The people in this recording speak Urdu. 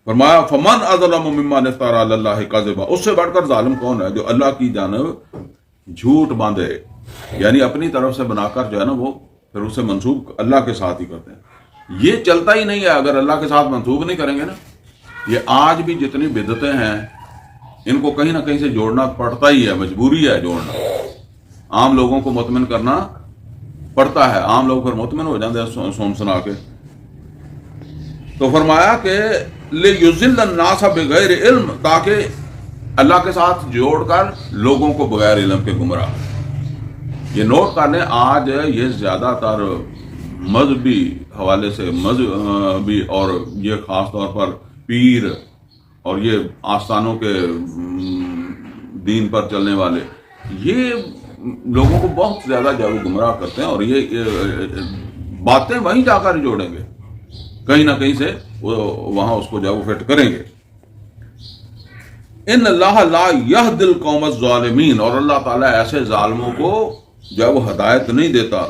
فرمایا فمن اظلم ممن افترى علی اللہ کذبا، اس سے بڑھ کر ظالم کون ہے جو اللہ کی جانب جھوٹ باندھے، یعنی اپنی طرف سے بنا کر جو ہے نا وہ پھر اسے منسوب اللہ کے ساتھ ہی کرتے ہیں۔ یہ چلتا ہی نہیں ہے اگر اللہ کے ساتھ منسوب نہیں کریں گے نا۔ یہ آج بھی جتنی بدعتیں ہیں ان کو کہیں نہ کہیں سے جوڑنا پڑتا ہی ہے، مجبوری ہے جوڑنا، عام لوگوں کو مطمئن کرنا پڑتا ہے، عام لوگ پھر مطمئن ہو جاتے ہیں سن سنا کے۔ تو فرمایا کہ لِيُضِلَّ النَّاسَ بِغَيْرِ علم، تاکہ اللہ کے ساتھ جوڑ کر لوگوں کو بغیر علم کے گمراہ۔ یہ نوٹ کر لیں، آج یہ زیادہ تر مذہبی حوالے سے مذہبی اور یہ خاص طور پر پیر اور یہ آستانوں کے دین پر چلنے والے، یہ لوگوں کو بہت زیادہ گمراہ کرتے ہیں، اور یہ باتیں وہیں جا کر جوڑیں گے، کہیں نہ کہیں سے وہاں اس کو وہ فٹ کریں گے۔ ان اللہ لا یہدی القوم الظالمین، اور اللہ تعالیٰ ایسے ظالموں کو وہ ہدایت نہیں دیتا۔